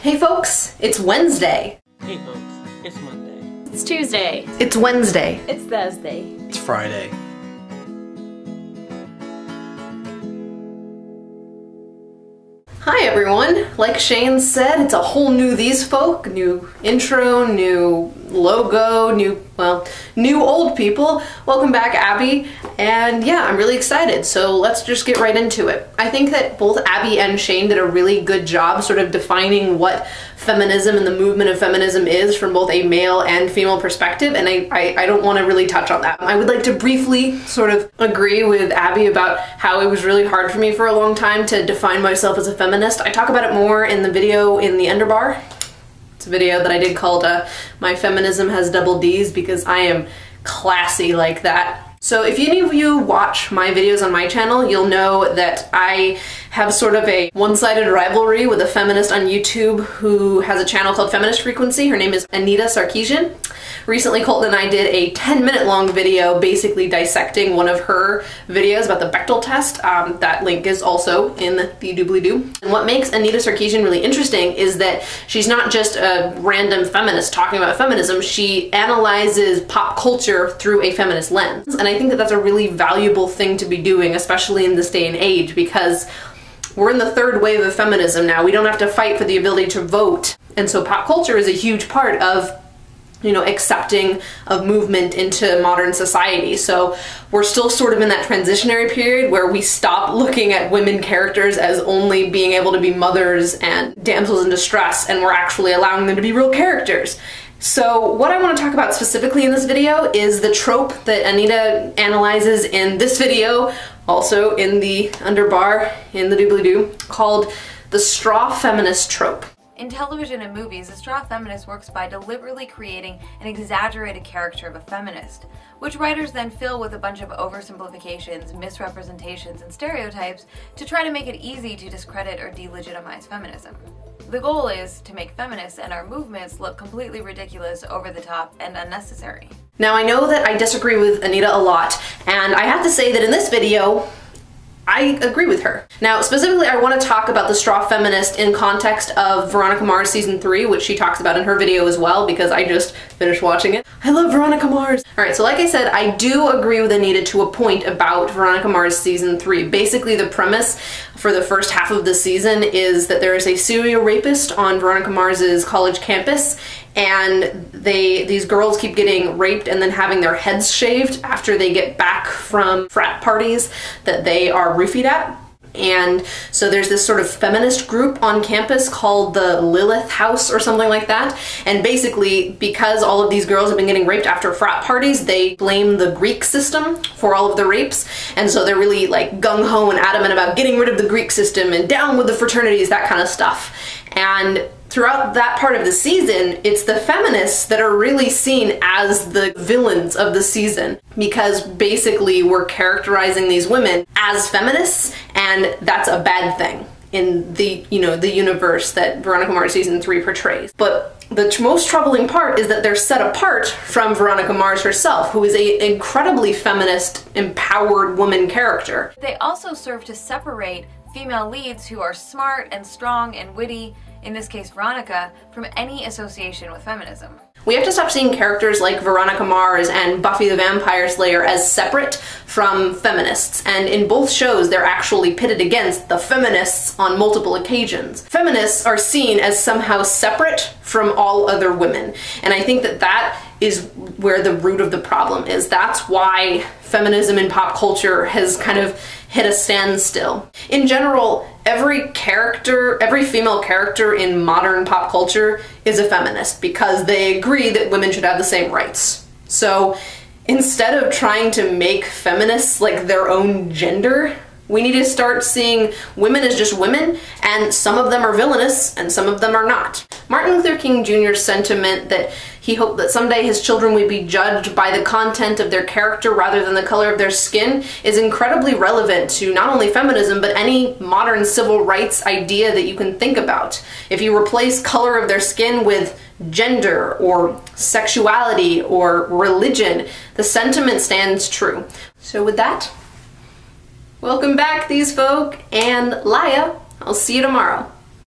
Hey folks, it's Wednesday. Hey folks, it's Monday. It's Tuesday. It's Wednesday. It's Thursday. It's Friday. Hi everyone. Like Shane said, it's a whole new these folk, new intro, new logo, new old people. Welcome back, Abby. And yeah, I'm really excited, so let's just get right into it. I think that both Abby and Shane did a really good job sort of defining what feminism and the movement of feminism is from both a male and female perspective, and I don't want to really touch on that. I would like to briefly sort of agree with Abby about how it was really hard for me for a long time to define myself as a feminist. I talk about it more in the video in the underbar. It's a video that I did called My Feminism Has Double D's, because I am classy like that. So if any of you watch my videos on my channel, you'll know that I have sort of a one-sided rivalry with a feminist on YouTube who has a channel called Feminist Frequency. Her name is Anita. Recently, Colton and I did a 10-minute long video basically dissecting one of her videos about the Bechdel test. That link is also in the doobly-doo. And what makes Anita Sarkeesian really interesting is that she's not just a random feminist talking about feminism, she analyzes pop culture through a feminist lens. And I think that that's a really valuable thing to be doing, especially in this day and age, because we're in the third wave of feminism now. We don't have to fight for the ability to vote. And so pop culture is a huge part of, you know, accepting of movement into modern society. So we're still sort of in that transitionary period where we stop looking at women characters as only being able to be mothers and damsels in distress, and we're actually allowing them to be real characters. So what I want to talk about specifically in this video is the trope that Anita analyzes in this video, also in the underbar in the doobly-doo, called the straw feminist trope. In television and movies, a straw feminist works by deliberately creating an exaggerated character of a feminist, which writers then fill with a bunch of oversimplifications, misrepresentations, and stereotypes to try to make it easy to discredit or delegitimize feminism. The goal is to make feminists and our movements look completely ridiculous, over the top, and unnecessary. Now I know that I disagree with Anita a lot, and I have to say that in this video, I agree with her. Now, specifically, I want to talk about the straw feminist in context of Veronica Mars season 3, which she talks about in her video as well, because I just finished watching it. I love Veronica Mars. All right, so like I said, I do agree with Anita to a point about Veronica Mars season 3. Basically, the premise for the first half of the season is that there is a serial rapist on Veronica Mars's college campus, and these girls keep getting raped and then having their heads shaved after they get back from frat parties that they are roofied at. And so there's this sort of feminist group on campus called the Lilith House or something like that. And basically, because all of these girls have been getting raped after frat parties, they blame the Greek system for all of the rapes. And so they're really like gung-ho and adamant about getting rid of the Greek system and down with the fraternities, that kind of stuff. And throughout that part of the season, it's the feminists that are really seen as the villains of the season, because basically we're characterizing these women as feminists, and that's a bad thing in the, you know, the universe that Veronica Mars season 3 portrays. But the most troubling part is that they're set apart from Veronica Mars herself, who is an incredibly feminist, empowered woman character. They also serve to separate female leads who are smart and strong and witty, in this case Veronica, from any association with feminism. We have to stop seeing characters like Veronica Mars and Buffy the Vampire Slayer as separate from feminists, and in both shows they're actually pitted against the feminists on multiple occasions. Feminists are seen as somehow separate from all other women, and I think that that is where the root of the problem is. That's why feminism in pop culture has kind of hit a standstill. In general, every female character in modern pop culture is a feminist because they agree that women should have the same rights. So instead of trying to make feminists like their own gender, we need to start seeing women as just women, and some of them are villainous and some of them are not. Martin Luther King Jr.'s sentiment that he hoped that someday his children would be judged by the content of their character rather than the color of their skin is incredibly relevant to not only feminism, but any modern civil rights idea that you can think about. If you replace color of their skin with gender or sexuality or religion, the sentiment stands true. So with that, welcome back, these folk, and Laya, I'll see you tomorrow.